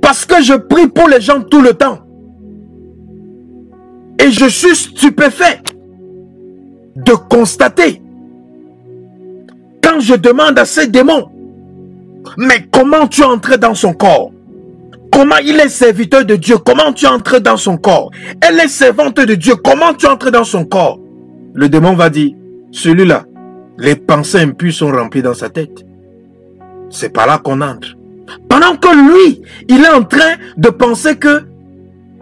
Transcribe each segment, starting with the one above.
Parce que je prie pour les gens tout le temps. Et je suis stupéfait de constater, quand je demande à ces démons, mais comment tu es entré dans son corps? Comment il est serviteur de Dieu? Comment tu es entré dans son corps? Elle est servante de Dieu. Comment tu es entré dans son corps? Le démon va dire, celui-là, les pensées impures sont remplies dans sa tête. C'est par là qu'on entre. Pendant que lui, il est en train de penser que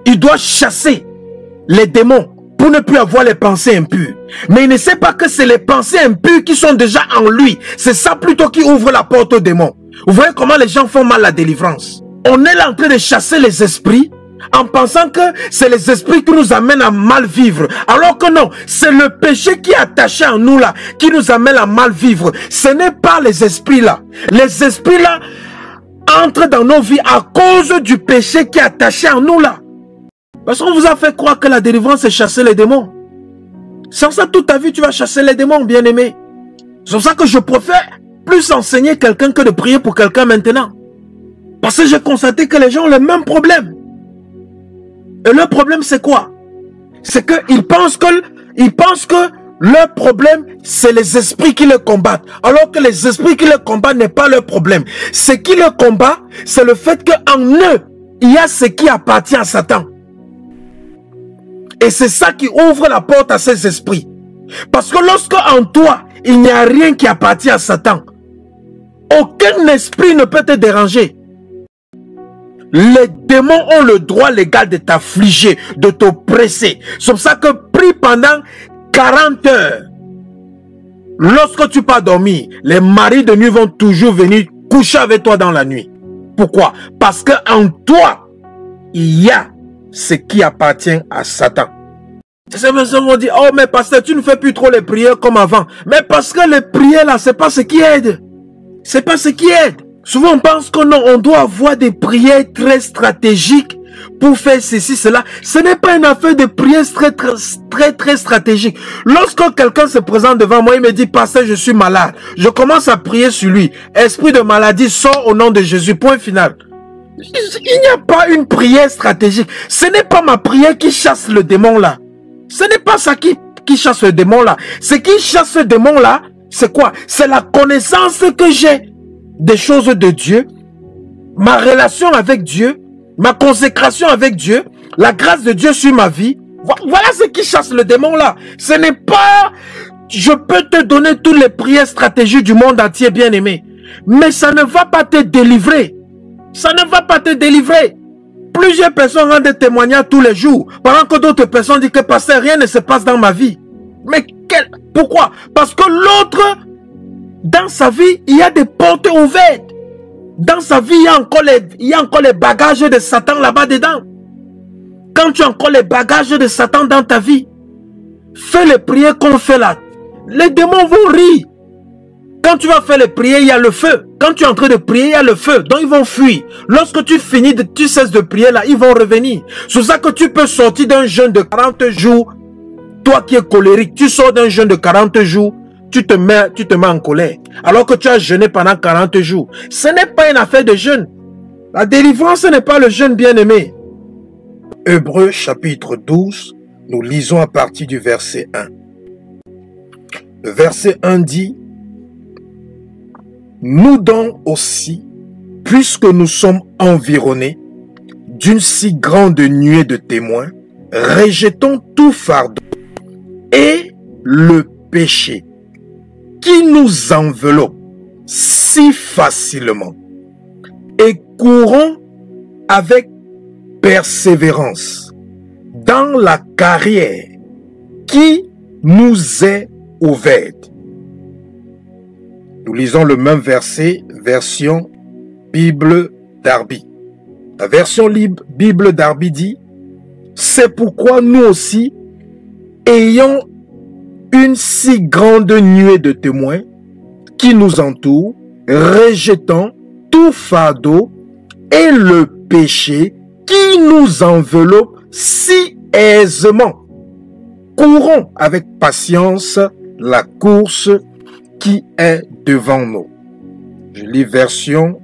il doit chasser les démons pour ne plus avoir les pensées impures. Mais il ne sait pas que c'est les pensées impures qui sont déjà en lui. C'est ça plutôt qui ouvre la porte aux démons. Vous voyez comment les gens font mal la délivrance. On est là en train de chasser les esprits en pensant que c'est les esprits qui nous amènent à mal vivre. Alors que non, c'est le péché qui est attaché à nous là, qui nous amène à mal vivre. Ce n'est pas les esprits là. Les esprits là entrent dans nos vies à cause du péché qui est attaché à nous là. Parce qu'on vous a fait croire que la délivrance c'est chasser les démons. Sans ça, toute ta vie, tu vas chasser les démons, bien-aimé. C'est pour ça que je préfère plus enseigner quelqu'un que de prier pour quelqu'un maintenant. Parce que j'ai constaté que les gens ont le même problème. Et leur problème, c'est quoi? C'est qu'ils pensent que leur problème, c'est les esprits qui le combattent. Alors que les esprits qui le combattent n'est pas leur problème. Ce qui le combat, c'est le fait qu'en eux, il y a ce qui appartient à Satan. Et c'est ça qui ouvre la porte à ces esprits. Parce que lorsque en toi, il n'y a rien qui appartient à Satan, aucun esprit ne peut te déranger. Les démons ont le droit légal de t'affliger, de t'oppresser. C'est pour ça que prie pendant 40 heures. Lorsque tu pars dormir, les maris de nuit vont toujours venir coucher avec toi dans la nuit. Pourquoi? Parce qu'en toi, il y a ce qui appartient à Satan. Ces personnes vont dire, oh mais pasteur, tu ne fais plus trop les prières comme avant. Mais parce que les prières là, c'est pas ce qui aide. C'est pas ce qui aide. Souvent on pense que non, on doit avoir des prières très stratégiques pour faire ceci, cela. Ce n'est pas une affaire de prière très stratégique. Lorsque quelqu'un se présente devant moi, il me dit, pasteur, je suis malade. Je commence à prier sur lui. Esprit de maladie, sort au nom de Jésus. Point final. Il n'y a pas une prière stratégique. Ce n'est pas ma prière qui chasse le démon là. Ce n'est pas ça qui chasse le démon là. Ce qui chasse le démon là, c'est quoi? C'est la connaissance que j'ai des choses de Dieu, ma relation avec Dieu, ma consécration avec Dieu, la grâce de Dieu sur ma vie. Voilà ce qui chasse le démon là. Ce n'est pas, je peux te donner toutes les prières stratégiques du monde entier, bien aimé, mais ça ne va pas te délivrer. Ça ne va pas te délivrer. Plusieurs personnes rendent des témoignages tous les jours, pendant que d'autres personnes disent que pasteur, rien ne se passe dans ma vie. Mais pourquoi? Parce que l'autre, dans sa vie, il y a des portes ouvertes. Dans sa vie, il y a encore les bagages de Satan là-bas dedans. Quand tu as encore les bagages de Satan dans ta vie, fais les prières qu'on fait là. Les démons vont rire. Quand tu vas faire les prières, il y a le feu. Quand tu es en train de prier, il y a le feu. Donc ils vont fuir. Lorsque tu finis, tu cesses de prier là, ils vont revenir. C'est ça que tu peux sortir d'un jeûne de 40 jours. Toi qui es colérique, tu sors d'un jeûne de 40 jours. Tu te mets en colère. Alors que tu as jeûné pendant 40 jours. Ce n'est pas une affaire de jeûne. La délivrance n'est pas le jeûne, bien-aimé. Hébreux chapitre 12, nous lisons à partir du verset 1. Le verset 1 dit, nous donc aussi, puisque nous sommes environnés d'une si grande nuée de témoins, rejetons tout fardeau et le péché qui nous enveloppe si facilement et courons avec persévérance dans la carrière qui nous est ouverte. Nous lisons le même verset, version Bible Darby. La version Bible Darby dit, c'est pourquoi nous aussi, ayant une si grande nuée de témoins qui nous entourent, rejetons tout fardeau et le péché qui nous enveloppe si aisément. Courons avec patience la course qui est devant nous. Je lis version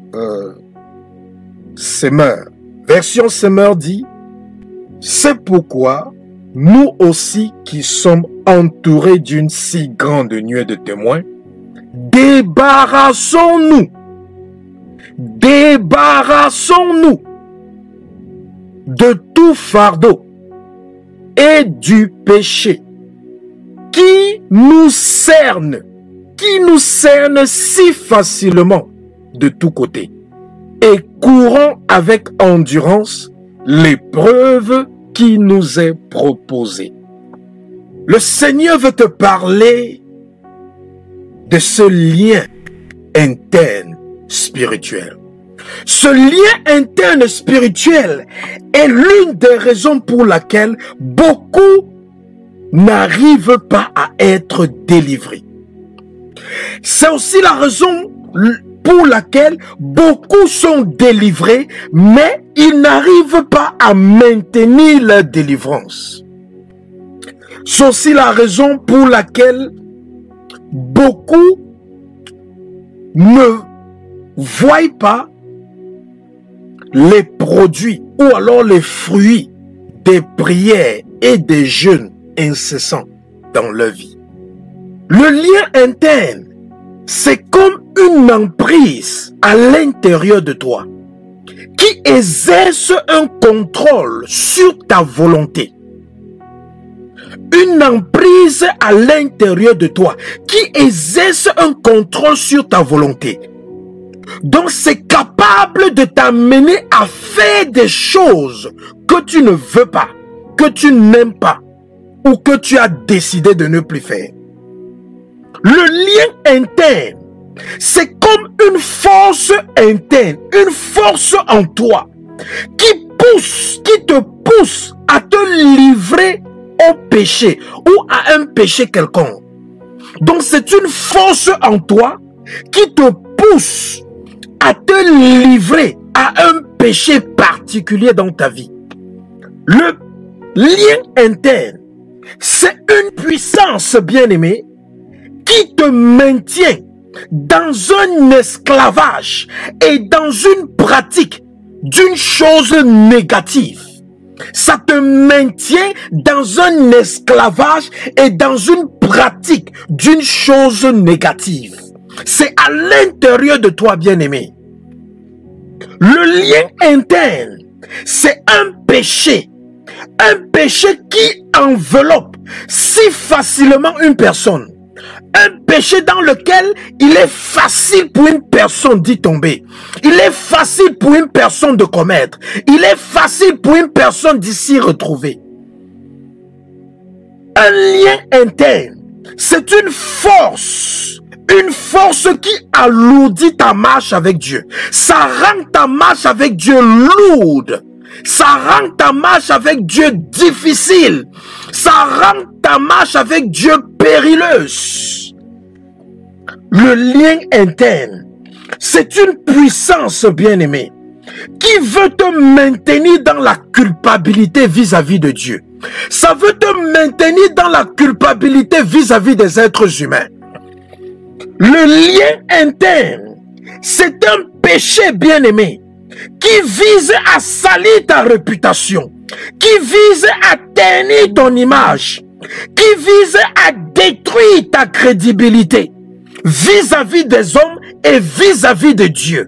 Semeur. Version Semeur dit, c'est pourquoi nous aussi qui sommes entourés d'une si grande nuée de témoins, débarrassons-nous de tout fardeau et du péché qui nous cerne si facilement de tous côtés, et courons avec endurance l'épreuve qui nous est proposée. Le Seigneur veut te parler de ce lien interne spirituel. Ce lien interne spirituel est l'une des raisons pour laquelle beaucoup n'arrivent pas à être délivrés. C'est aussi la raison pour laquelle beaucoup sont délivrés, mais ils n'arrivent pas à maintenir leur délivrance. C'est aussi la raison pour laquelle beaucoup ne voient pas les produits ou alors les fruits des prières et des jeûnes incessants dans leur vie. Le lien interne, c'est comme une emprise à l'intérieur de toi qui exerce un contrôle sur ta volonté. Une emprise à l'intérieur de toi qui exerce un contrôle sur ta volonté. Donc c'est capable de t'amener à faire des choses que tu ne veux pas, que tu n'aimes pas ou que tu as décidé de ne plus faire. Le lien interne, c'est comme une force interne, une force en toi qui te pousse à te livrer au péché ou à un péché quelconque. Donc c'est une force en toi qui te pousse à te livrer à un péché particulier dans ta vie. Le lien interne, c'est une puissance, bien-aimée, qui te maintient dans un esclavage et dans une pratique d'une chose négative. Ça te maintient dans un esclavage et dans une pratique d'une chose négative. C'est à l'intérieur de toi, bien-aimé. Le lien interne, c'est un péché qui enveloppe si facilement une personne. Un péché dans lequel il est facile pour une personne d'y tomber. Il est facile pour une personne de commettre. Il est facile pour une personne d'y s'y retrouver. Un lien interne, c'est une force qui alourdit ta marche avec Dieu. Ça rend ta marche avec Dieu lourde. Ça rend ta marche avec Dieu difficile. Ça rend ta marche avec Dieu périleuse. Le lien interne, c'est une puissance, bien-aimée, qui veut te maintenir dans la culpabilité vis-à-vis de Dieu. Ça veut te maintenir dans la culpabilité vis-à-vis des êtres humains. Le lien interne, c'est un péché, bien-aimé, qui vise à salir ta réputation, qui vise à ternir ton image, qui vise à détruire ta crédibilité vis-à-vis des hommes et vis-à-vis de Dieu.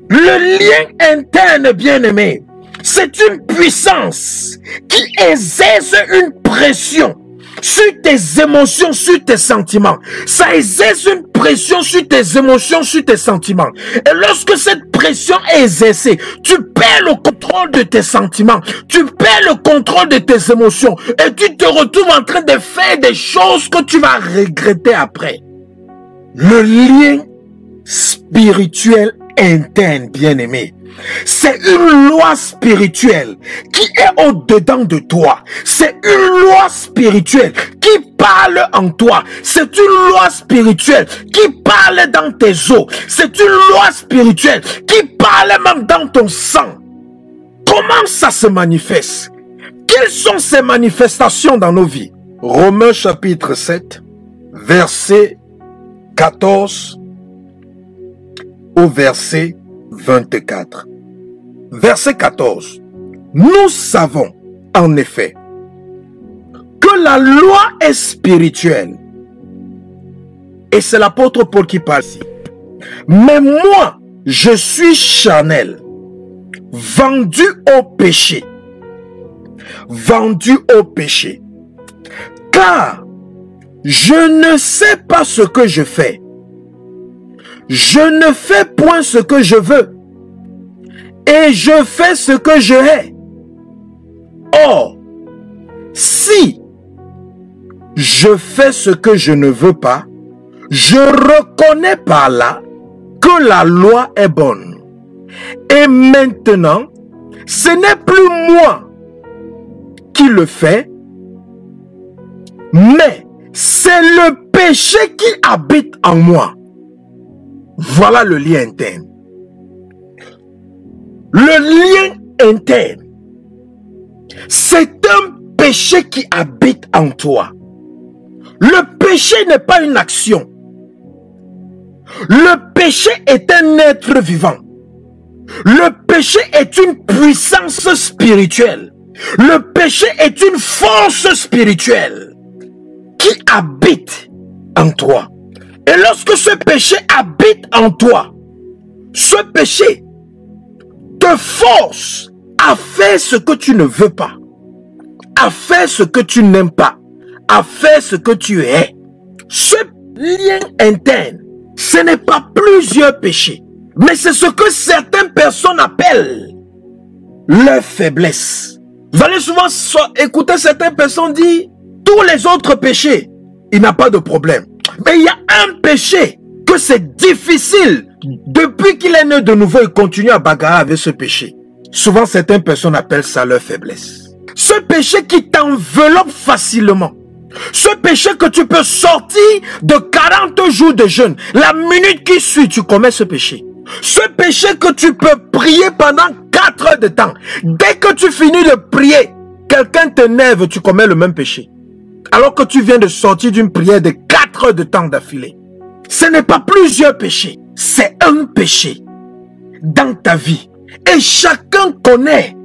Le lien interne, bien-aimé, c'est une puissance qui exerce une pression sur tes émotions, sur tes sentiments. Ça exerce une pression sur tes émotions, sur tes sentiments. Et lorsque cette pression est exercée, tu perds le contrôle de tes sentiments, tu perds le contrôle de tes émotions et tu te retrouves en train de faire des choses que tu vas regretter après. Le lien spirituel interne, bien-aimé, c'est une loi spirituelle qui est au-dedans de toi. C'est une loi spirituelle qui parle en toi. C'est une loi spirituelle qui parle dans tes os. C'est une loi spirituelle qui parle même dans ton sang. Comment ça se manifeste? Quelles sont ces manifestations dans nos vies? Romains chapitre 7, verset 14 au verset 24. Verset 14. Nous savons, en effet, que la loi est spirituelle. Et c'est l'apôtre Paul qui parle ici. Mais moi, je suis charnel, vendu au péché. Vendu au péché. Car je ne sais pas ce que je fais. Je ne fais point ce que je veux. Et je fais ce que je hais. Or, si je fais ce que je ne veux pas, je reconnais par là que la loi est bonne. Et maintenant, ce n'est plus moi qui le fais, mais c'est le péché qui habite en moi. Voilà le lien interne. Le lien interne, c'est un péché qui habite en toi. Le péché n'est pas une action. Le péché est un être vivant. Le péché est une puissance spirituelle. Le péché est une force spirituelle qui habite en toi. Et lorsque ce péché habite en toi, ce péché te force à faire ce que tu ne veux pas, à faire ce que tu n'aimes pas, à faire ce que tu hais. Ce lien interne, ce n'est pas plusieurs péchés, mais c'est ce que certaines personnes appellent leur faiblesse. Vous allez souvent écouter certaines personnes dire tous les autres péchés, il n'y a pas de problème. Mais il y a un péché que c'est difficile. Depuis qu'il est né de nouveau, il continue à bagarrer avec ce péché. Souvent, certaines personnes appellent ça leur faiblesse. Ce péché qui t'enveloppe facilement. Ce péché que tu peux sortir de 40 jours de jeûne. La minute qui suit, tu commets ce péché. Ce péché que tu peux prier pendant 4 heures de temps. Dès que tu finis de prier, quelqu'un t'énerve, tu commets le même péché. Alors que tu viens de sortir d'une prière de 4 heures de temps d'affilée. Ce n'est pas plusieurs péchés. C'est un péché dans ta vie. Et chacun connaît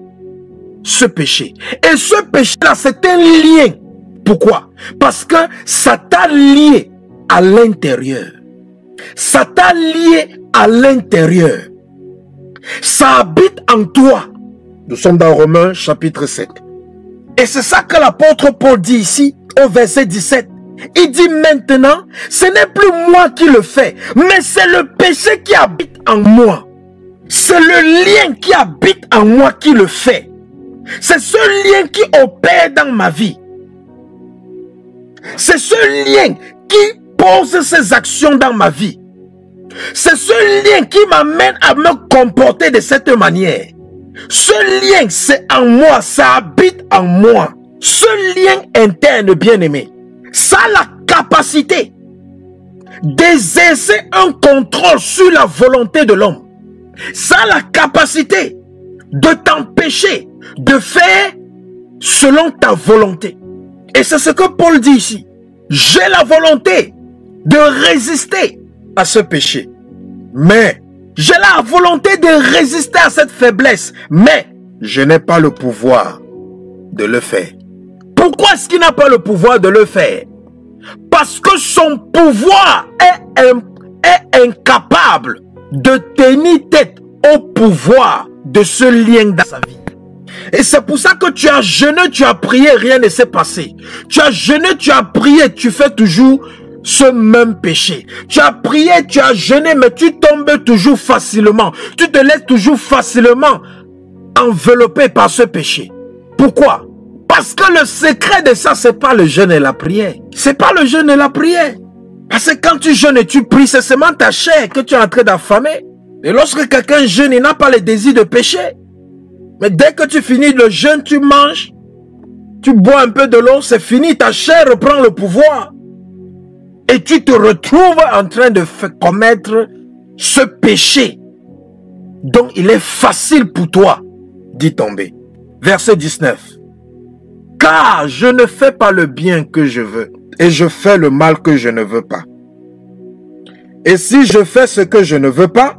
ce péché. Et ce péché-là, c'est un lien. Pourquoi? Parce que ça t'a lié à l'intérieur. Ça t'a lié à l'intérieur. Ça habite en toi. Nous sommes dans Romains chapitre 7. Et c'est ça que l'apôtre Paul dit ici au verset 17. Il dit maintenant, ce n'est plus moi qui le fais, mais c'est le péché qui habite en moi. C'est le lien qui habite en moi qui le fait. C'est ce lien qui opère dans ma vie. C'est ce lien qui pose ses actions dans ma vie. C'est ce lien qui m'amène à me comporter de cette manière. Ce lien, c'est en moi, ça habite en moi. Ce lien interne, bien-aimé, ça a la capacité d'exercer un contrôle sur la volonté de l'homme. Ça a la capacité de t'empêcher de faire selon ta volonté. Et c'est ce que Paul dit ici. J'ai la volonté de résister à ce péché. Mais j'ai la volonté de résister à cette faiblesse. Mais je n'ai pas le pouvoir de le faire. Pourquoi est-ce qu'il n'a pas le pouvoir de le faire? Parce que son pouvoir est incapable de tenir tête au pouvoir de ce lien dans sa vie. Et c'est pour ça que tu as jeûné, tu as prié, rien ne s'est passé. Tu as jeûné, tu as prié, tu fais toujours ce même péché. Tu as prié, tu as jeûné, mais tu tombes toujours facilement. Tu te laisses toujours facilement envelopper par ce péché. Pourquoi? Parce que le secret de ça, c'est pas le jeûne et la prière. C'est pas le jeûne et la prière. Parce que quand tu jeûnes et tu pries, c'est seulement ta chair que tu es en train d'affamer. Et lorsque quelqu'un jeûne, il n'a pas le désir de pécher. Mais dès que tu finis le jeûne, tu manges, tu bois un peu de l'eau, c'est fini, ta chair reprend le pouvoir. Et tu te retrouves en train de commettre ce péché dont il est facile pour toi d'y tomber. Verset 19. Car je ne fais pas le bien que je veux, et je fais le mal que je ne veux pas. Et si je fais ce que je ne veux pas,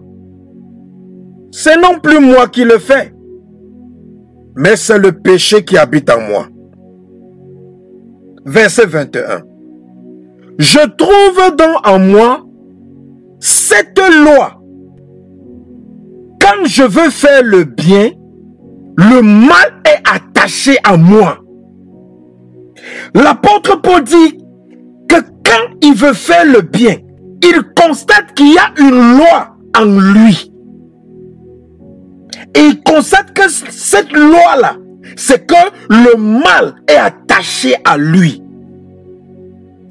c'est non plus moi qui le fais, mais c'est le péché qui habite en moi. Verset 21. Je trouve donc en moi cette loi. Quand je veux faire le bien, le mal est attaché à moi. L'apôtre Paul dit que quand il veut faire le bien, il constate qu'il y a une loi en lui. Et il constate que cette loi-là, c'est que le mal est attaché à lui.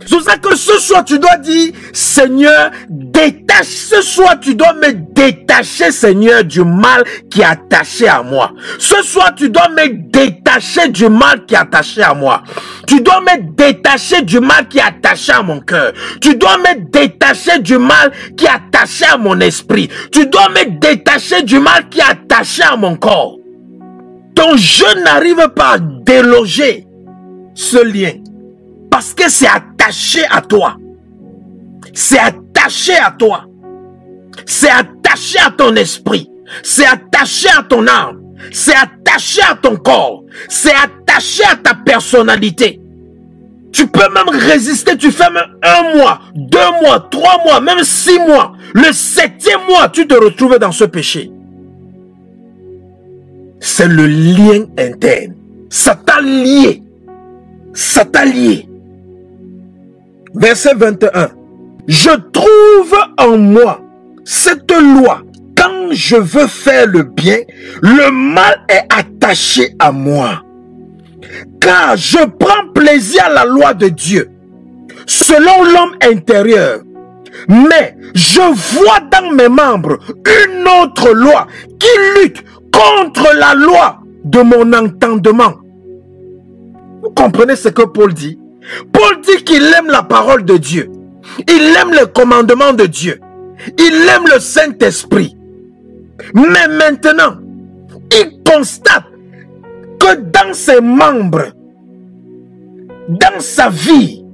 C'est pour ça que ce soir, tu dois dire, Seigneur, détache. Ce soir, tu dois me détacher, Seigneur, du mal qui est attaché à moi. Ce soir, tu dois me détacher du mal qui est attaché à moi. Tu dois me détacher du mal qui est attaché à mon cœur. Tu dois me détacher du mal qui est attaché à mon esprit. Tu dois me détacher du mal qui est attaché à mon corps. Donc, je n'arrive pas à déloger ce lien. Parce que c'est attaché à toi. C'est attaché à toi. C'est attaché à ton esprit. C'est attaché à ton âme. C'est attaché à ton corps. C'est attaché à ta personnalité. Tu peux même résister. Tu fais même 1 mois, 2 mois, 3 mois, même 6 mois. Le 7e mois, tu te retrouves dans ce péché. C'est le lien interne. Ça t'a lié. Ça t'a lié. Verset 21. Je trouve en moi cette loi. Quand je veux faire le bien, le mal est attaché à moi. Car je prends plaisir à la loi de Dieu, selon l'homme intérieur. Mais je vois dans mes membres une autre loi qui lutte contre la loi de mon entendement. Vous comprenez ce que Paul dit? Paul dit qu'il aime la parole de Dieu. Il aime les commandements de Dieu. Il aime le Saint-Esprit. Mais maintenant, il constate que dans ses membres, dans sa vie,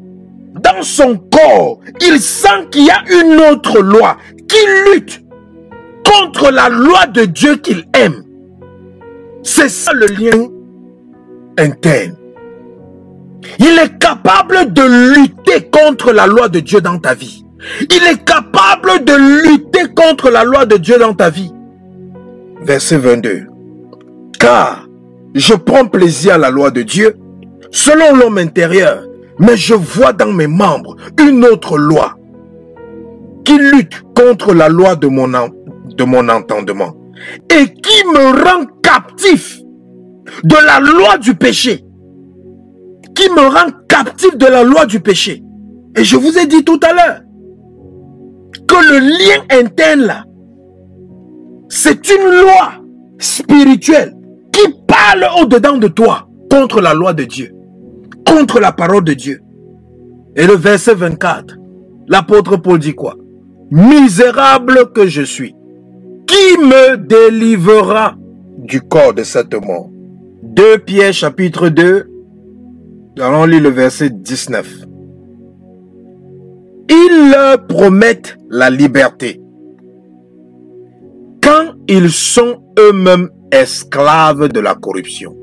dans son corps, il sent qu'il y a une autre loi qui lutte contre la loi de Dieu qu'il aime. C'est ça le lien interne. Il est capable de lutter contre la loi de Dieu dans ta vie. Il est capable de lutter contre la loi de Dieu dans ta vie. Verset 22. Car je prends plaisir à la loi de Dieu, selon l'homme intérieur, mais je vois dans mes membres une autre loi qui lutte contre la loi de mon entendement et qui me rend captif de la loi du péché. Qui me rend captif de la loi du péché. Et je vous ai dit tout à l'heure que le lien interne là, c'est une loi spirituelle qui parle au-dedans de toi contre la loi de Dieu, contre la parole de Dieu. Et le verset 24, l'apôtre Paul dit quoi? Misérable que je suis, qui me délivrera du corps de cette mort? 2 Pierre chapitre 2, allons lire le verset 19. Ils leur promettent la liberté quand ils sont eux-mêmes esclaves de la corruption.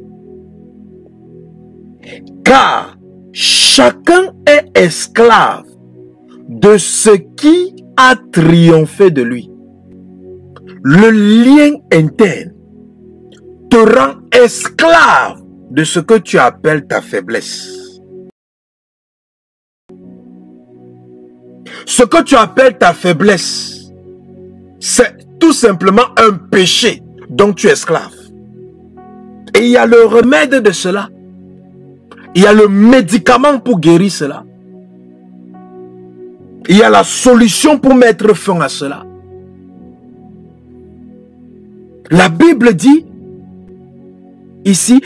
Car chacun est esclave de ce qui a triomphé de lui. Le lien interne te rend esclave de ce que tu appelles ta faiblesse. Ce que tu appelles ta faiblesse, c'est tout simplement un péché dont tu es esclave. Et il y a le remède de cela. Il y a le médicament pour guérir cela. Il y a la solution pour mettre fin à cela. La Bible dit ici,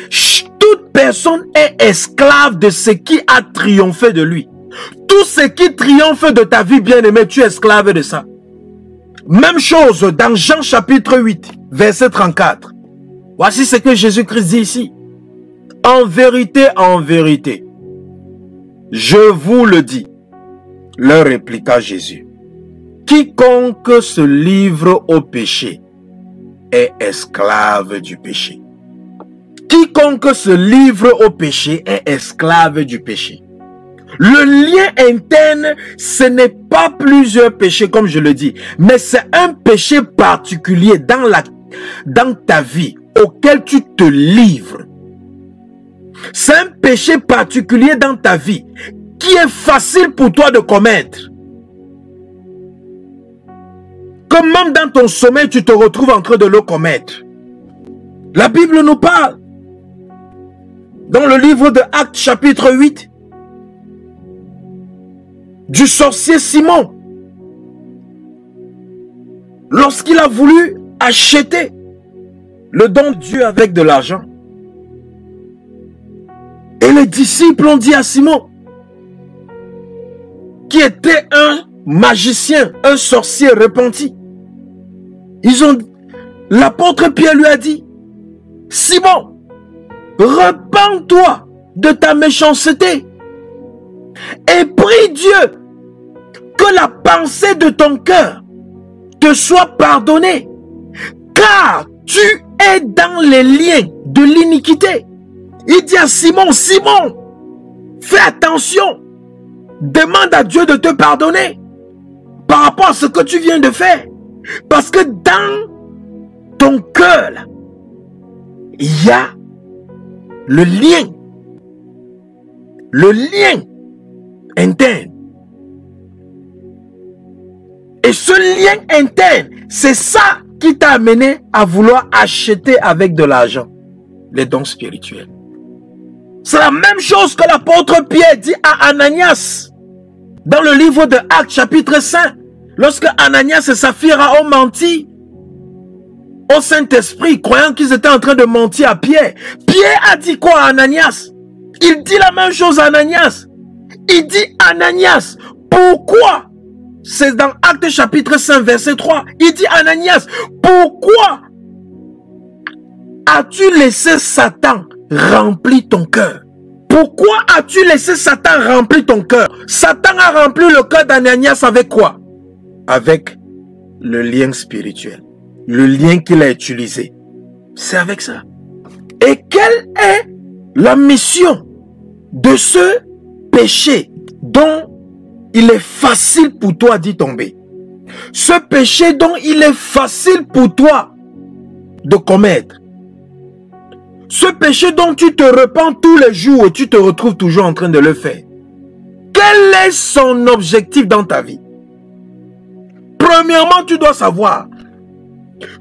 toute personne est esclave de ce qui a triomphé de lui. Tout ce qui triomphe de ta vie, bien-aimée, tu es esclave de ça. Même chose dans Jean chapitre 8, verset 34. Voici ce que Jésus-Christ dit ici. En vérité, je vous le dis, leur répliqua Jésus. Quiconque se livre au péché est esclave du péché. quiconque se livre au péché est esclave du péché. Le lien interne, ce n'est pas plusieurs péchés comme je le dis, mais c'est un péché particulier dans ta vie auquel tu te livres. C'est un péché particulier dans ta vie qui est facile pour toi de commettre. Comme même dans ton sommeil, tu te retrouves en train de le commettre. La Bible nous parle. Dans le livre de Actes chapitre 8, du sorcier Simon, lorsqu'il a voulu acheter le don de Dieu avec de l'argent. Et les disciples ont dit à Simon, qui était un magicien, un sorcier repenti. L'apôtre Pierre lui a dit, Simon, repens-toi de ta méchanceté et prie Dieu que la pensée de ton cœur te soit pardonnée, car tu es dans les liens de l'iniquité. Il dit à Simon, Simon, fais attention, demande à Dieu de te pardonner par rapport à ce que tu viens de faire, parce que dans ton cœur, là, il y a le lien interne. Et ce lien interne, c'est ça qui t'a amené à vouloir acheter avec de l'argent les dons spirituels. C'est la même chose que l'apôtre Pierre dit à Ananias dans le livre de Actes chapitre 5, lorsque Ananias et Saphira ont menti au Saint-Esprit, croyant qu'ils étaient en train de mentir à Pierre. Pierre a dit quoi à Ananias? Il dit la même chose à Ananias. Il dit, Ananias, pourquoi? C'est dans Actes chapitre 5 verset 3. Il dit, Ananias, pourquoi as-tu laissé Satan remplir ton cœur? Pourquoi as-tu laissé Satan remplir ton cœur? Satan a rempli le cœur d'Ananias avec quoi? Avec le lien spirituel. Le lien qu'il a utilisé. C'est avec ça. Et quelle est la mission de ce péché dont il est facile pour toi d'y tomber? Ce péché dont il est facile pour toi de commettre. Ce péché dont tu te repens tous les jours et tu te retrouves toujours en train de le faire. Quel est son objectif dans ta vie? Premièrement, tu dois savoir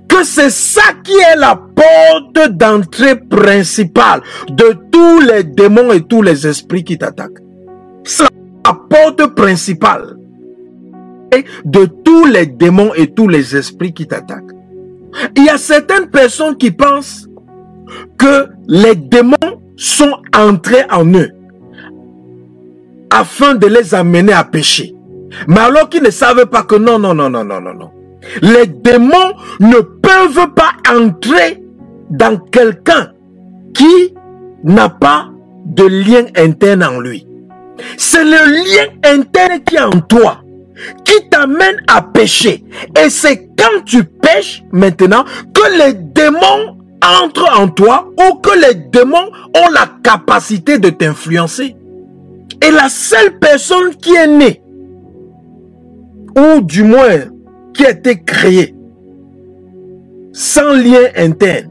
que c'est ça qui est la porte d'entrée principale de tous les démons et tous les esprits qui t'attaquent. C'est la porte principale de tous les démons et tous les esprits qui t'attaquent. Il y a certaines personnes qui pensent que les démons sont entrés en eux afin de les amener à pécher. Mais alors qu'ils ne savent pas que non. Les démons ne peuvent pas entrer dans quelqu'un qui n'a pas de lien interne en lui. C'est le lien interne qui est en toi, qui t'amène à pécher. Et c'est quand tu pêches maintenant que les démons entrent en toi ou que les démons ont la capacité de t'influencer. Et la seule personne qui est née, ou du moins qui a été créée sans lien interne,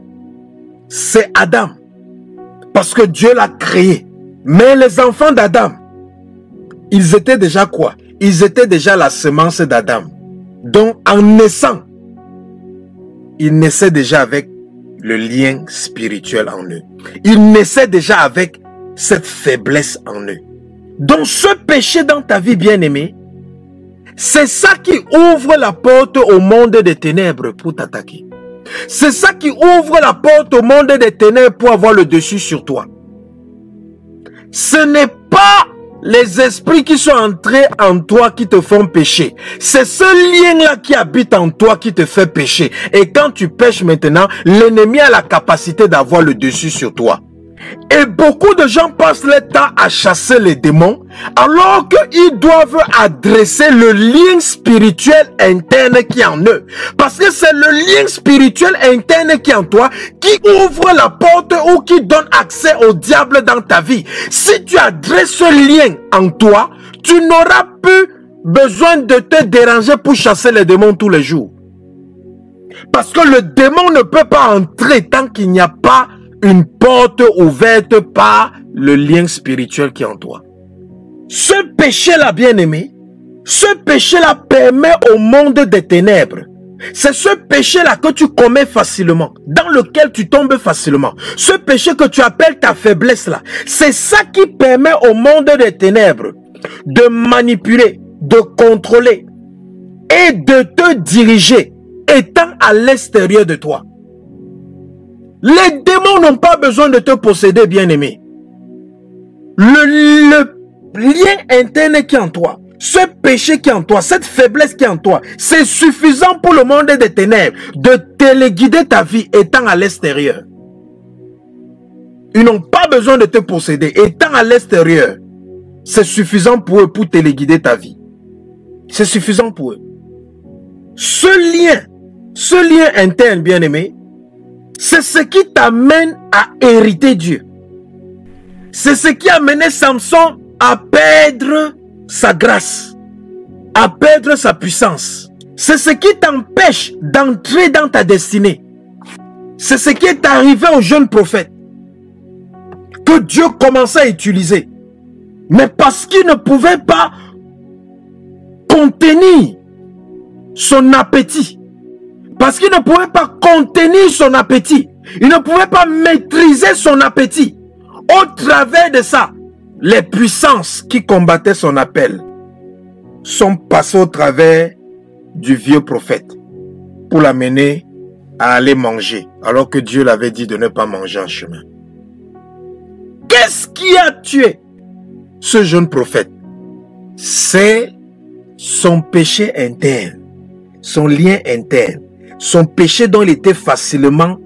c'est Adam. Parce que Dieu l'a créé. Mais les enfants d'Adam, ils étaient déjà quoi? Ils étaient déjà la semence d'Adam. Donc en naissant, ils naissaient déjà avec le lien spirituel en eux. Ils naissaient déjà avec cette faiblesse en eux. Donc ce péché dans ta vie, bien-aimé, c'est ça qui ouvre la porte au monde des ténèbres pour t'attaquer. C'est ça qui ouvre la porte au monde des ténèbres pour avoir le dessus sur toi. Ce n'est pas les esprits qui sont entrés en toi qui te font pécher. C'est ce lien-là qui habite en toi qui te fait pécher. Et quand tu pêches maintenant, l'ennemi a la capacité d'avoir le dessus sur toi. Et beaucoup de gens passent leur temps à chasser les démons alors qu'ils doivent adresser le lien spirituel interne qui est en eux. Parce que c'est le lien spirituel interne qui est en toi qui ouvre la porte ou qui donne accès au diable dans ta vie. Si tu adresses ce lien en toi, tu n'auras plus besoin de te déranger pour chasser les démons tous les jours. Parce que le démon ne peut pas entrer tant qu'il n'y a pas une porte ouverte par le lien spirituel qui est en toi. Ce péché-là, bien-aimé, ce péché-là permet au monde des ténèbres. C'est ce péché-là que tu commets facilement, dans lequel tu tombes facilement. Ce péché que tu appelles ta faiblesse-là, c'est ça qui permet au monde des ténèbres de manipuler, de contrôler et de te diriger, étant à l'extérieur de toi. Les démons n'ont pas besoin de te posséder, bien-aimé. Le lien interne qui est en toi, ce péché qui est en toi, cette faiblesse qui est en toi, c'est suffisant pour le monde des ténèbres de téléguider ta vie étant à l'extérieur. Ils n'ont pas besoin de te posséder. Étant à l'extérieur, c'est suffisant pour eux pour téléguider ta vie. C'est suffisant pour eux. Ce lien interne, bien-aimé, c'est ce qui t'amène à hériter Dieu. C'est ce qui a amené Samson à perdre sa grâce, à perdre sa puissance. C'est ce qui t'empêche d'entrer dans ta destinée. C'est ce qui est arrivé au jeune prophète que Dieu commençait à utiliser. Mais parce qu'il ne pouvait pas contenir son appétit, parce qu'il ne pouvait pas contenir son appétit, il ne pouvait pas maîtriser son appétit. Au travers de ça, les puissances qui combattaient son appel sont passées au travers du vieux prophète pour l'amener à aller manger, alors que Dieu l'avait dit de ne pas manger en chemin. Qu'est-ce qui a tué ce jeune prophète? C'est son péché interne, son lien interne, son péché dont il était facilement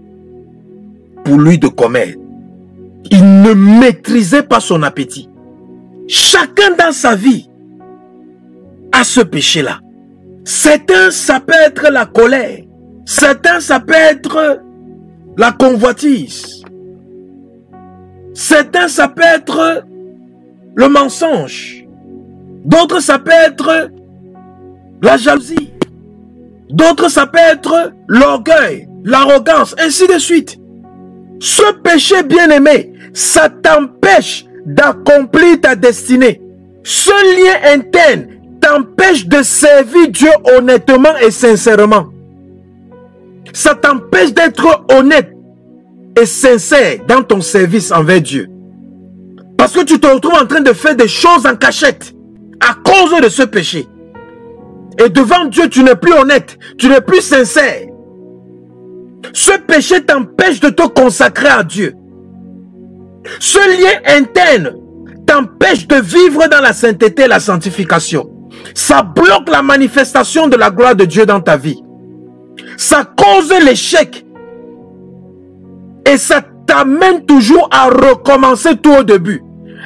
pour lui de commettre. Il ne maîtrisait pas son appétit. Chacun dans sa vie a ce péché-là. Certains, ça peut être la colère. Certains, ça peut être la convoitise. Certains, ça peut être le mensonge. D'autres, ça peut être la jalousie. D'autres, ça peut être l'orgueil, l'arrogance, ainsi de suite. Ce péché, bien-aimé, ça t'empêche d'accomplir ta destinée. Ce lien interne t'empêche de servir Dieu honnêtement et sincèrement. Ça t'empêche d'être honnête et sincère dans ton service envers Dieu. Parce que tu te retrouves en train de faire des choses en cachette à cause de ce péché. Et devant Dieu, tu n'es plus honnête, tu n'es plus sincère. Ce péché t'empêche de te consacrer à Dieu. Ce lien interne t'empêche de vivre dans la sainteté et la sanctification. Ça bloque la manifestation de la gloire de Dieu dans ta vie. Ça cause l'échec. Et ça t'amène toujours à recommencer tout au début.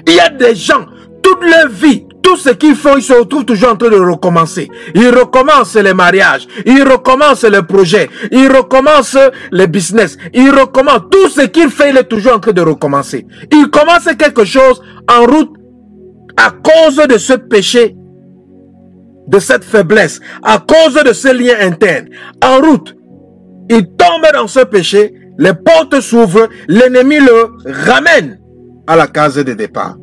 Il y a des gens, toute leur vie, tout ce qu'ils font, ils se retrouvent toujours en train de recommencer. Ils recommencent les mariages, ils recommencent les projets, ils recommencent les business, ils recommencent tout ce qu'ils font, il est toujours en train de recommencer. Ils commencent quelque chose en route à cause de ce péché, de cette faiblesse, à cause de ce lien interne. En route, ils tombent dans ce péché, les portes s'ouvrent, l'ennemi le ramène à la case de départ.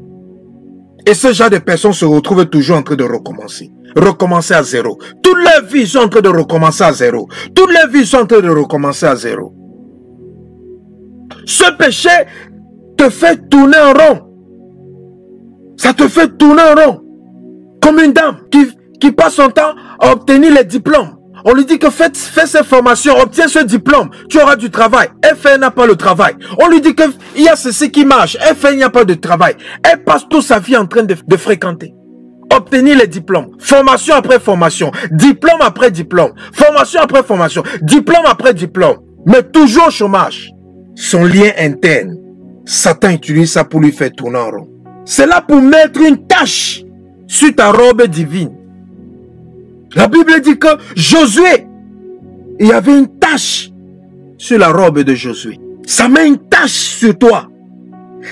Et ce genre de personnes se retrouvent toujours en train de recommencer. Recommencer à zéro. Toute leur vie, ils sont en train de recommencer à zéro. Toute leur vie, ils sont en train de recommencer à zéro. Ce péché te fait tourner en rond. Ça te fait tourner en rond. Comme une dame qui passe son temps à obtenir les diplômes. On lui dit que fais ces formations, obtiens ce diplôme, tu auras du travail. Elle fait, elle n'a pas le travail. On lui dit qu'il y a ceci qui marche, elle fait, il n'y a pas de travail. Elle passe toute sa vie en train de fréquenter. Obtenir les diplômes, formation après formation, diplôme après diplôme, formation après formation, diplôme après diplôme. Mais toujours au chômage. Son lien interne, Satan utilise ça pour lui faire tourner en rond. C'est là pour mettre une tache sur ta robe divine. La Bible dit que Josué, il y avait une tache sur la robe de Josué. Ça met une tache sur toi.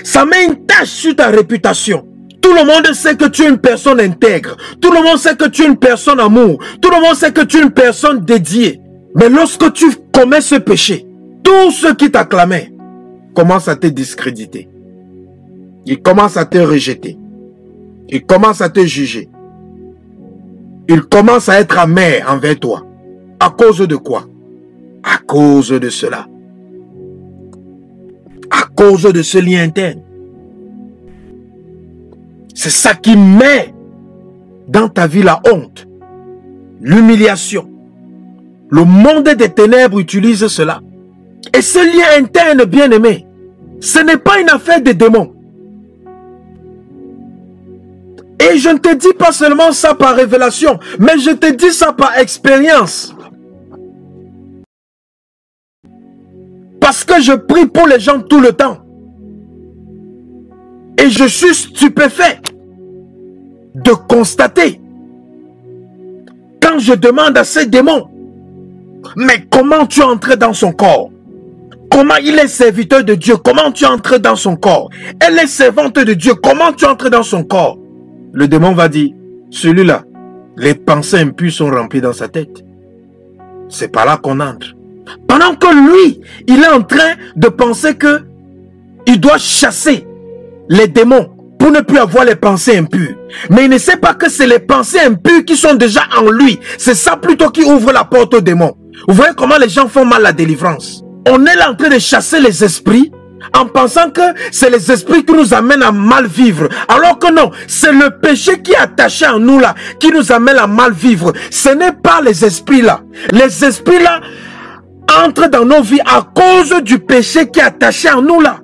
Ça met une tache sur ta réputation. Tout le monde sait que tu es une personne intègre. Tout le monde sait que tu es une personne amour. Tout le monde sait que tu es une personne dédiée. Mais lorsque tu commets ce péché, tous ceux qui t'acclamaient commencent à te discréditer. Ils commencent à te rejeter. Ils commencent à te juger. Ils commencent à être amers envers toi. À cause de quoi? À cause de cela. À cause de ce lien interne. C'est ça qui met dans ta vie la honte, l'humiliation. Le monde des ténèbres utilise cela. Et ce lien interne, bien-aimé, ce n'est pas une affaire de démons. Et je ne te dis pas seulement ça par révélation, mais je te dis ça par expérience. Parce que je prie pour les gens tout le temps. Et je suis stupéfait de constater, quand je demande à ces démons, mais comment tu es entré dans son corps? Comment il est serviteur de Dieu? Comment tu es entré dans son corps? Elle est servante de Dieu. Comment tu es entré dans son corps? Le démon va dire, celui-là, les pensées impures sont remplies dans sa tête. C'est par là qu'on entre. Pendant que lui, il est en train de penser que il doit chasser les démons pour ne plus avoir les pensées impures. Mais il ne sait pas que c'est les pensées impures qui sont déjà en lui. C'est ça plutôt qui ouvre la porte aux démons. Vous voyez comment les gens font mal la délivrance. On est là en train de chasser les esprits en pensant que c'est les esprits qui nous amènent à mal vivre. Alors que non, c'est le péché qui est attaché en nous là, qui nous amène à mal vivre. Ce n'est pas les esprits là. Les esprits là entrent dans nos vies à cause du péché qui est attaché en nous là.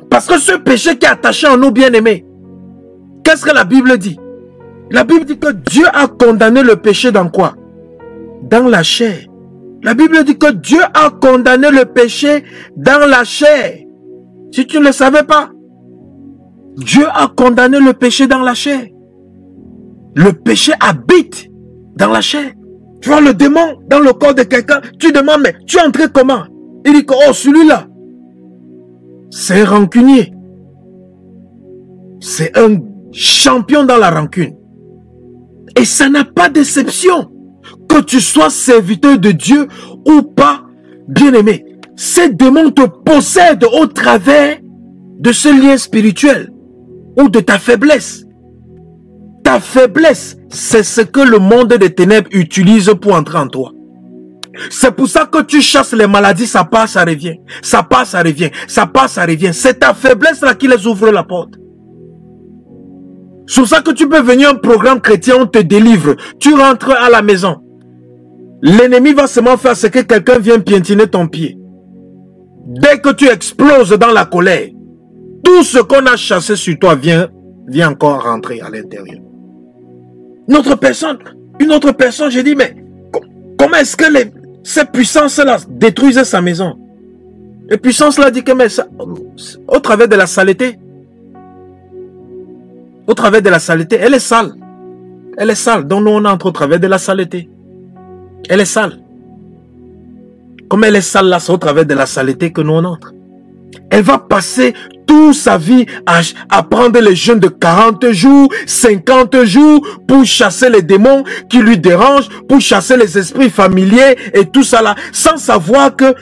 Parce que ce péché qui est attaché en nous, bien-aimés, qu'est-ce que la Bible dit? La Bible dit que Dieu a condamné le péché dans quoi? Dans la chair. La Bible dit que Dieu a condamné le péché dans la chair. Si tu ne le savais pas, Dieu a condamné le péché dans la chair. Le péché habite dans la chair. Tu vois le démon dans le corps de quelqu'un, tu demandes, mais tu es entré comment? Il dit que, oh, celui-là, c'est un rancunier. C'est un champion dans la rancune. Et ça n'a pas d'exception. Que tu sois serviteur de Dieu ou pas, bien-aimé, ces démons te possèdent au travers de ce lien spirituel ou de ta faiblesse. Ta faiblesse, c'est ce que le monde des ténèbres utilise pour entrer en toi. C'est pour ça que tu chasses les maladies, ça passe, ça revient. Ça passe, ça revient. Ça passe, ça revient. C'est ta faiblesse là qui les ouvre la porte. C'est pour ça que tu peux venir à un programme chrétien, on te délivre. Tu rentres à la maison. L'ennemi va seulement faire ce que quelqu'un vient piétiner ton pied. Dès que tu exploses dans la colère, tout ce qu'on a chassé sur toi vient encore rentrer à l'intérieur. Une autre personne, j'ai dit, mais comment est-ce que ces puissances-là détruisent sa maison? Les puissances-là disent que mais ça, au travers de la saleté, au travers de la saleté, elle est sale. Elle est sale, donc nous on entre au travers de la saleté. Elle est sale. Comme elle est sale là, c'est au travers de la saleté que nous on entre. Elle va passer toute sa vie à prendre les jeûnes de 40 jours, 50 jours pour chasser les démons qui lui dérangent, pour chasser les esprits familiers et tout ça là, sans savoir que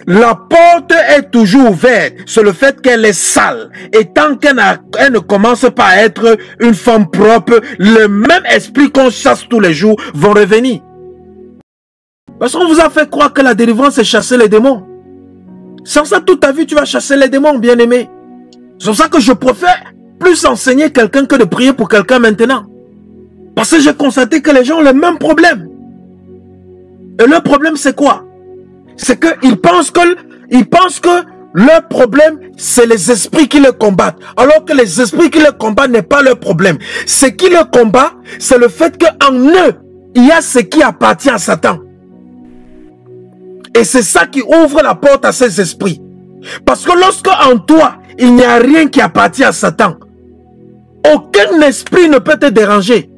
la porte est toujours ouverte. C'est le fait qu'elle est sale. Et tant qu'elle ne commence pas à être une femme propre, le même esprit qu'on chasse tous les jours vont revenir. Parce qu'on vous a fait croire que la délivrance c'est chasser les démons. Sans ça, toute ta vie, tu vas chasser les démons, bien-aimé. C'est pour ça que je préfère plus enseigner quelqu'un que de prier pour quelqu'un maintenant. Parce que j'ai constaté que les gens ont le même problème. Et leur problème, c'est quoi? C'est qu'ils pensent que leur problème, c'est les esprits qui le combattent. Alors que les esprits qui le combattent n'est pas leur problème. Ce qui le combat, c'est le fait qu'en eux, il y a ce qui appartient à Satan. Et c'est ça qui ouvre la porte à ces esprits. Parce que lorsque en toi, il n'y a rien qui appartient à Satan, aucun esprit ne peut te déranger.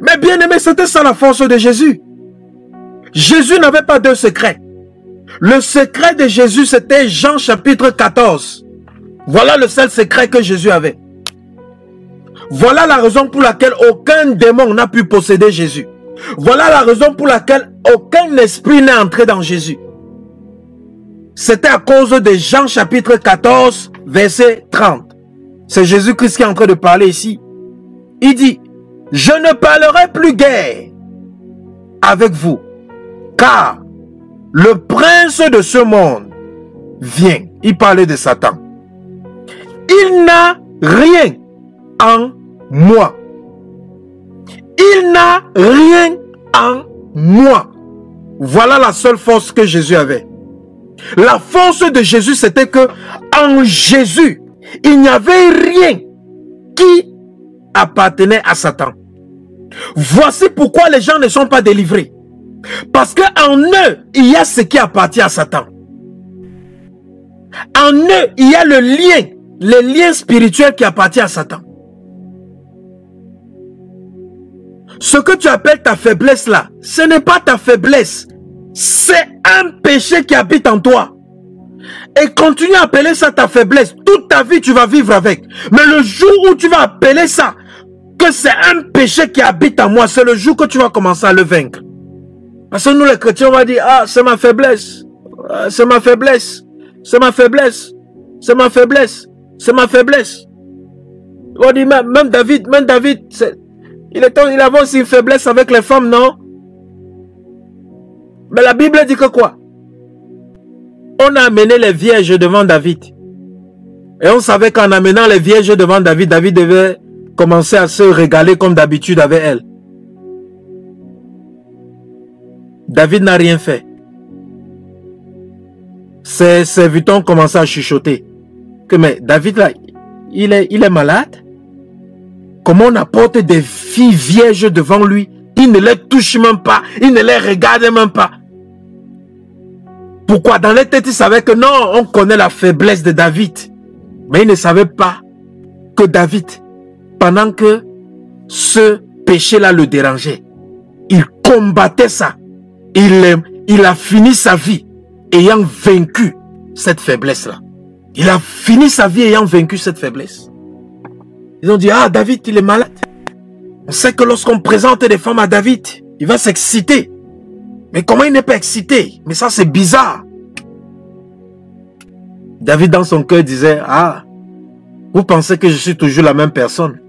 Mais bien aimé, c'était ça la force de Jésus. Jésus n'avait pas de secret. Le secret de Jésus, c'était Jean chapitre 14. Voilà le seul secret que Jésus avait. Voilà la raison pour laquelle aucun démon n'a pu posséder Jésus. Voilà la raison pour laquelle aucun esprit n'est entré dans Jésus. C'était à cause de Jean chapitre 14, verset 30. C'est Jésus-Christ qui est en train de parler ici. Il dit, « Je ne parlerai plus guère avec vous, car le prince de ce monde vient. » Il parlait de Satan. « Il n'a rien en moi. Il n'a rien en moi. » Voilà la seule force que Jésus avait. La force de Jésus, c'était que en Jésus, il n'y avait rien qui appartenait à Satan. Voici pourquoi les gens ne sont pas délivrés. Parce qu'en eux, il y a ce qui appartient à Satan. En eux, il y a le lien spirituel qui appartient à Satan. Ce que tu appelles ta faiblesse là, ce n'est pas ta faiblesse. C'est un péché qui habite en toi. Et continue à appeler ça ta faiblesse. Toute ta vie, tu vas vivre avec. Mais le jour où tu vas appeler ça que c'est un péché qui habite en moi, c'est le jour que tu vas commencer à le vaincre. Parce que nous les chrétiens, on va dire, ah, c'est ma faiblesse. C'est ma faiblesse. C'est ma faiblesse. C'est ma faiblesse. C'est ma faiblesse. On dit, même David, il avait aussi une faiblesse avec les femmes, non? Mais la Bible dit que quoi? On a amené les vierges devant David. Et on savait qu'en amenant les vierges devant David, David devait commencer à se régaler comme d'habitude avec elle. David n'a rien fait. Ses serviteurs commençaient à chuchoter. Que mais David là, il est malade? Comment on apporte des filles vierges devant lui? Il ne les touche même pas. Il ne les regarde même pas. Pourquoi? Dans les têtes, ils savaient que non, on connaît la faiblesse de David. Mais ils ne savaient pas que David, pendant que ce péché-là le dérangeait, il combattait ça. Il a fini sa vie ayant vaincu cette faiblesse-là. Il a fini sa vie ayant vaincu cette faiblesse. Ils ont dit, ah, David, il est malade. On sait que lorsqu'on présente des femmes à David, il va s'exciter. Mais comment il n'est pas excité? Mais ça, c'est bizarre. David, dans son cœur, disait, ah, vous pensez que je suis toujours la même personne?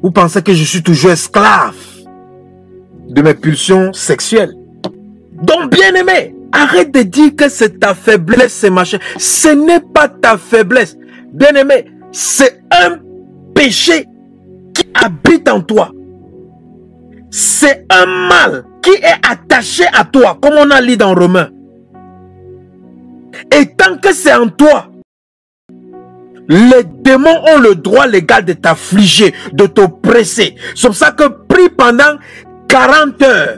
Vous pensez que je suis toujours esclave de mes pulsions sexuelles? Donc, bien aimé, arrête de dire que c'est ta faiblesse, c'est machin. Ce n'est pas ta faiblesse. Bien aimé, c'est un péché qui habite en toi. C'est un mal qui est attaché à toi, comme on a lu dans Romains. Et tant que c'est en toi, les démons ont le droit légal de t'affliger, de t'oppresser. C'est pour ça que prie pendant 40 heures.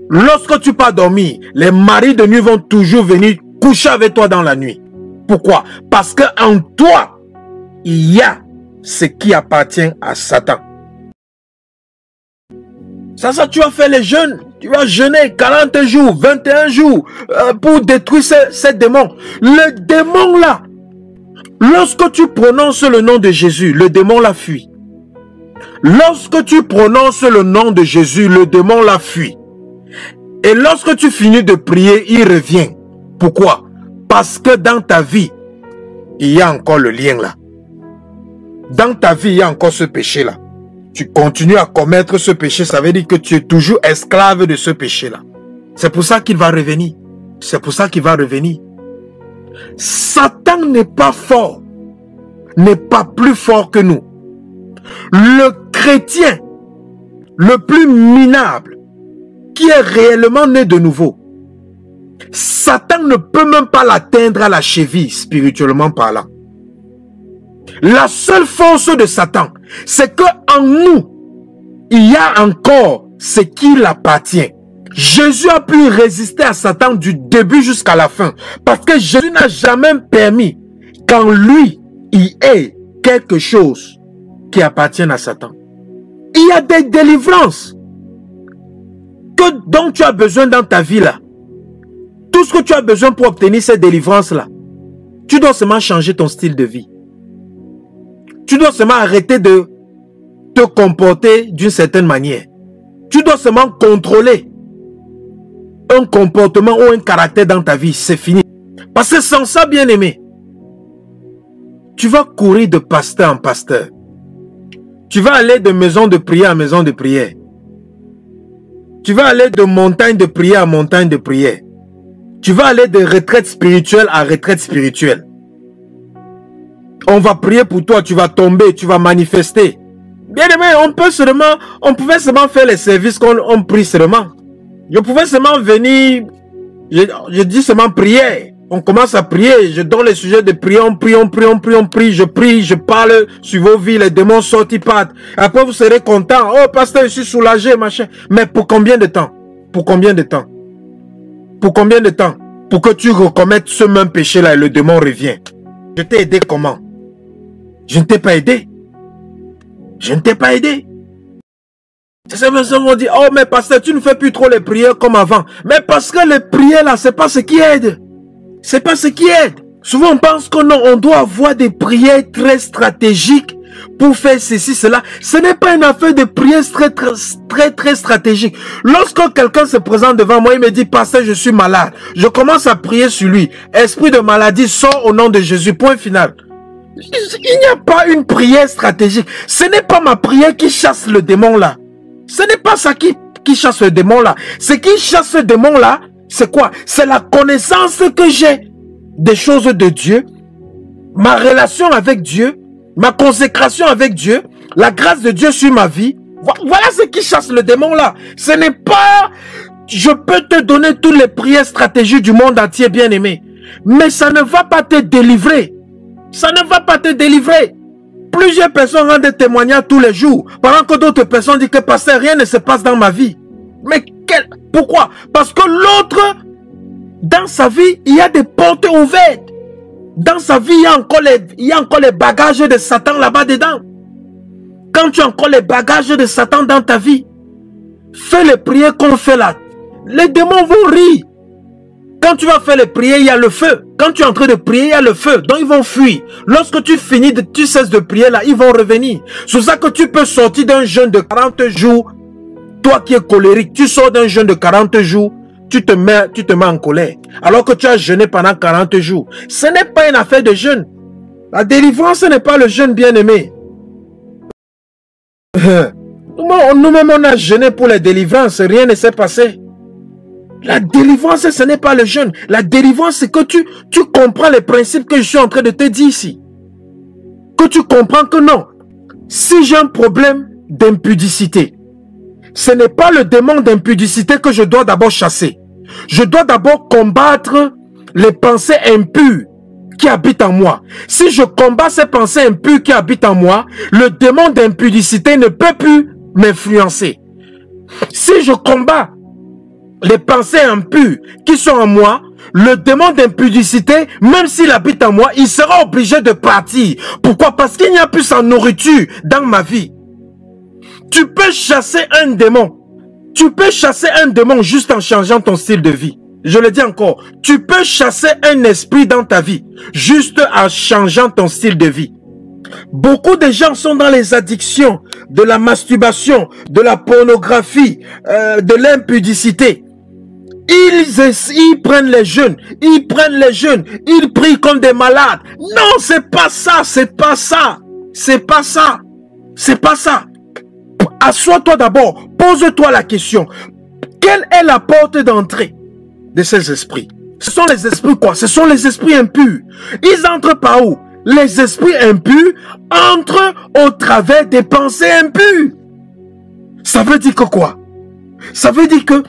Lorsque tu pars dormir, les maris de nuit vont toujours venir coucher avec toi dans la nuit. Pourquoi? Parce qu'en toi, il y a ce qui appartient à Satan. Ça, tu vas faire les jeûnes. Tu vas jeûner 40 jours, 21 jours pour détruire ces démons. Le démon là, lorsque tu prononces le nom de Jésus, le démon la fuit. Lorsque tu prononces le nom de Jésus, le démon la fuit. Et lorsque tu finis de prier, il revient. Pourquoi? Parce que dans ta vie, il y a encore le lien là. Dans ta vie, il y a encore ce péché là. Tu continues à commettre ce péché, ça veut dire que tu es toujours esclave de ce péché là. C'est pour ça qu'il va revenir. C'est pour ça qu'il va revenir. Satan n'est pas fort, n'est pas plus fort que nous. Le chrétien le plus minable, qui est réellement né de nouveau, Satan ne peut même pas l'atteindre à la cheville, spirituellement parlant. La seule force de Satan, c'est que en nous, il y a encore ce qui l'appartient. Jésus a pu résister à Satan du début jusqu'à la fin. Parce que Jésus n'a jamais permis qu'en lui, il ait quelque chose qui appartient à Satan. Il y a des délivrances dont tu as besoin dans ta vie là. Tout ce que tu as besoin pour obtenir ces délivrances là, tu dois seulement changer ton style de vie. Tu dois seulement arrêter de te comporter d'une certaine manière. Tu dois seulement contrôler un comportement ou un caractère dans ta vie. C'est fini. Parce que sans ça, bien aimé, tu vas courir de pasteur en pasteur. Tu vas aller de maison de prière en maison de prière. Tu vas aller de montagne de prière à montagne de prière. Tu vas aller de retraite spirituelle à retraite spirituelle. On va prier pour toi, tu vas tomber, tu vas manifester. Bien aimé, on pouvait seulement faire les services qu'on prie seulement. Je pouvais seulement venir, je dis seulement prier. On commence à prier, je donne les sujets de prière, on prie, je parle sur vos vies, les démons sortent, ils partent. Après vous serez content. Oh pasteur, je suis soulagé, machin. Mais pour combien de temps? Pour combien de temps? Pour combien de temps? Pour que tu recommettes ce même péché là et le démon revient. Je t'ai aidé comment? Je ne t'ai pas aidé. Je ne t'ai pas aidé. Ces personnes vont dire, oh mais pasteur, tu ne fais plus trop les prières comme avant. Mais parce que les prières là, c'est pas ce qui aide. C'est pas ce qui aide. Souvent on pense que non, on doit avoir des prières très stratégiques pour faire ceci, cela. Ce n'est pas une affaire de prière très stratégique. Lorsque quelqu'un se présente devant moi, il me dit, pasteur, je suis malade. Je commence à prier sur lui. Esprit de maladie, sort au nom de Jésus. Point final. Il n'y a pas une prière stratégique. Ce n'est pas ma prière qui chasse le démon là. Ce n'est pas ça qui chasse le démon là. Ce qui chasse le démon là, c'est quoi? C'est la connaissance que j'ai des choses de Dieu, ma relation avec Dieu, ma consécration avec Dieu, la grâce de Dieu sur ma vie. Voilà ce qui chasse le démon là. Ce n'est pas... Je peux te donner toutes les prières stratégiques du monde entier, bien aimé. Mais ça ne va pas te délivrer. Ça ne va pas te délivrer. Plusieurs personnes rendent des témoignages tous les jours, pendant que d'autres personnes disent que pasteur, rien ne se passe dans ma vie. Mais pourquoi? Parce que l'autre, dans sa vie, il y a des portes ouvertes. Dans sa vie, il y a encore les bagages de Satan là-bas dedans. Quand tu as encore les bagages de Satan dans ta vie, fais les prières qu'on fait là. Les démons vont rire. Quand tu vas faire les prières, il y a le feu. Quand tu es en train de prier, il y a le feu. Donc ils vont fuir. Lorsque tu finis, tu cesses de prier là, ils vont revenir. C'est ça que tu peux sortir d'un jeûne de 40 jours. Toi qui es colérique, tu sors d'un jeûne de 40 jours, tu te mets en colère. Alors que tu as jeûné pendant 40 jours. Ce n'est pas une affaire de jeûne. La délivrance, ce n'est pas le jeûne, bien aimé. Nous-mêmes, on a jeûné pour les délivrances. Rien ne s'est passé. La délivrance, ce n'est pas le jeûne. La délivrance, c'est que tu comprends les principes que je suis en train de te dire ici. Que tu comprends que non. Si j'ai un problème d'impudicité, ce n'est pas le démon d'impudicité que je dois d'abord chasser. Je dois d'abord combattre les pensées impures qui habitent en moi. Si je combats ces pensées impures qui habitent en moi, le démon d'impudicité ne peut plus m'influencer. Si je combats les pensées impures qui sont en moi, le démon d'impudicité, même s'il habite en moi, il sera obligé de partir. Pourquoi? Parce qu'il n'y a plus sa nourriture dans ma vie. Tu peux chasser un démon. Tu peux chasser un démon juste en changeant ton style de vie. Je le dis encore. Tu peux chasser un esprit dans ta vie juste en changeant ton style de vie. Beaucoup de gens sont dans les addictions de la masturbation, de la pornographie, de l'impudicité. Ils prennent les jeûnes, ils prient comme des malades. Non, c'est pas ça, c'est pas ça, c'est pas ça, c'est pas ça. Assois-toi d'abord, pose-toi la question. Quelle est la porte d'entrée de ces esprits? Ce sont les esprits quoi? Ce sont les esprits impurs. Ils entrent par où? Les esprits impurs entrent au travers des pensées impures. Ça veut dire que quoi? Ça veut dire que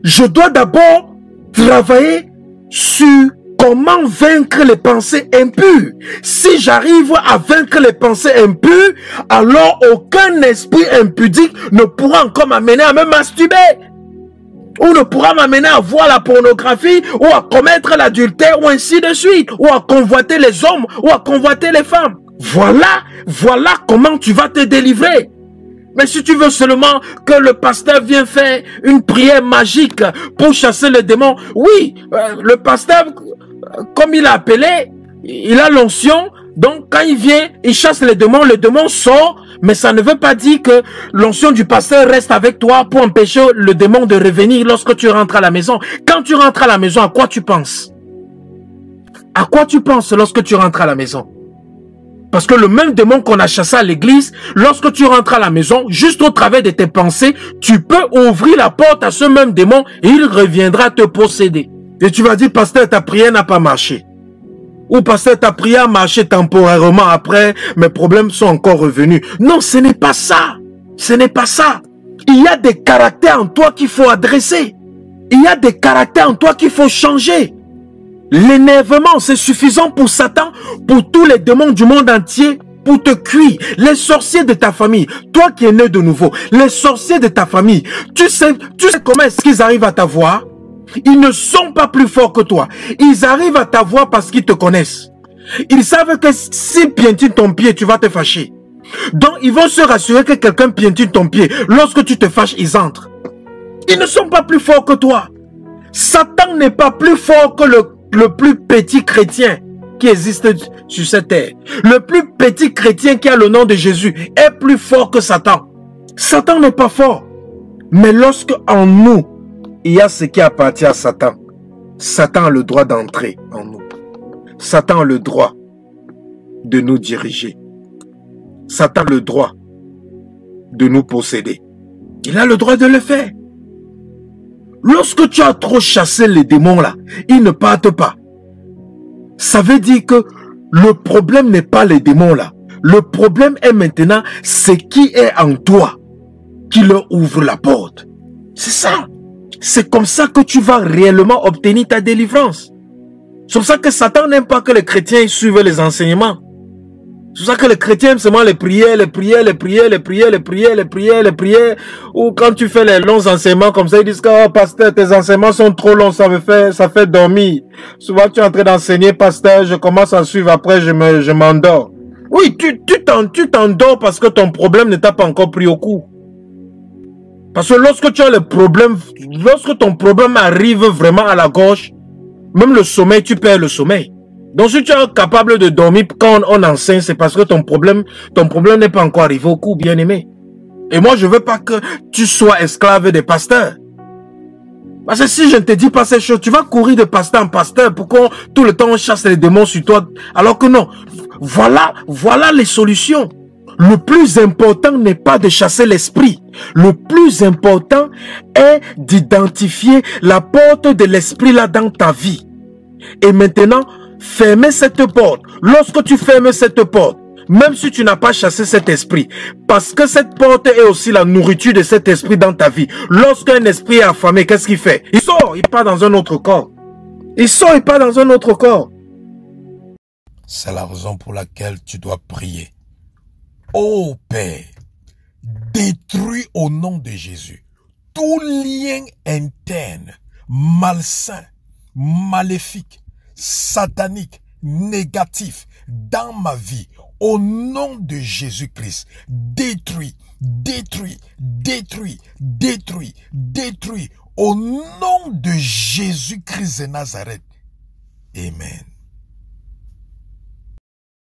je dois d'abord travailler sur comment vaincre les pensées impures. Si j'arrive à vaincre les pensées impures, alors aucun esprit impudique ne pourra encore m'amener à me masturber. ou ne pourra m'amener à voir la pornographie, ou à commettre l'adultère, ou ainsi de suite, ou à convoiter les hommes, ou à convoiter les femmes. Voilà comment tu vas te délivrer. Mais si tu veux seulement que le pasteur vienne faire une prière magique pour chasser le démon, oui, le pasteur, comme il a appelé, il a l'onction, donc quand il vient, il chasse le démon sort, mais ça ne veut pas dire que l'onction du pasteur reste avec toi pour empêcher le démon de revenir lorsque tu rentres à la maison. Quand tu rentres à la maison, à quoi tu penses? À quoi tu penses lorsque tu rentres à la maison? Parce que le même démon qu'on a chassé à l'église, lorsque tu rentres à la maison, juste au travers de tes pensées, tu peux ouvrir la porte à ce même démon et il reviendra te posséder. Et tu vas dire, pasteur, ta prière n'a pas marché. Ou pasteur, ta prière a marché temporairement, après, mes problèmes sont encore revenus. Non, ce n'est pas ça. Ce n'est pas ça. Il y a des caractères en toi qu'il faut adresser. Il y a des caractères en toi qu'il faut changer. L'énervement, c'est suffisant pour Satan, pour tous les démons du monde entier, pour te cuire. Les sorciers de ta famille, toi qui es né de nouveau, les sorciers de ta famille, tu sais comment est-ce qu'ils arrivent à t'avoir? Ils ne sont pas plus forts que toi. Ils arrivent à t'avoir parce qu'ils te connaissent. Ils savent que s'ils piétinent ton pied, tu vas te fâcher. Donc, ils vont se rassurer que quelqu'un piétine ton pied. Lorsque tu te fâches, ils entrent. Ils ne sont pas plus forts que toi. Satan n'est pas plus fort que le plus petit chrétien qui existe sur cette terre. Le plus petit chrétien qui a le nom de Jésus est plus fort que Satan. Satan n'est pas fort. Mais lorsque en nous, il y a ce qui appartient à Satan, Satan a le droit d'entrer en nous. Satan a le droit de nous diriger. Satan a le droit de nous posséder. Il a le droit de le faire. Lorsque tu as trop chassé les démons là, ils ne partent pas. Ça veut dire que le problème n'est pas les démons là. Le problème est maintenant ce qui est en toi qui leur ouvre la porte. C'est ça. C'est comme ça que tu vas réellement obtenir ta délivrance. C'est pour ça que Satan n'aime pas que les chrétiens suivent les enseignements. C'est pour ça que les chrétiens aiment seulement les prières. Ou quand tu fais les longs enseignements comme ça, ils disent que oh, pasteur, tes enseignements sont trop longs, ça fait dormir. Souvent tu es en train d'enseigner, pasteur, je commence à suivre, après je m'endors. Oui, tu t'endors parce que ton problème ne t'a pas encore pris au coup. Parce que lorsque tu as le problème, lorsque ton problème arrive vraiment à la gauche, même le sommeil, tu perds le sommeil. Donc si tu es capable de dormir quand on enseigne, c'est parce que ton problème n'est pas encore arrivé au coup, bien aimé. Et moi, je veux pas que tu sois esclave des pasteurs. Parce que si je ne te dis pas ces choses, tu vas courir de pasteur en pasteur pour qu'on tout le temps on chasse les démons sur toi. Alors que non, voilà les solutions. Le plus important n'est pas de chasser l'esprit. Le plus important est d'identifier la porte de l'esprit là dans ta vie. Et maintenant, fermer cette porte. Lorsque tu fermes cette porte, même si tu n'as pas chassé cet esprit, parce que cette porte est aussi la nourriture de cet esprit dans ta vie. Lorsqu'un esprit est affamé, qu'est-ce qu'il fait? Il sort, il part dans un autre corps. Il sort, il part dans un autre corps. C'est la raison pour laquelle tu dois prier. Ô Père, détruis au nom de Jésus tout lien interne, malsain, maléfique, satanique, négatif dans ma vie. Au nom de Jésus-Christ, détruis, détruis, détruis, détruis, détruis. Au nom de Jésus-Christ de Nazareth. Amen.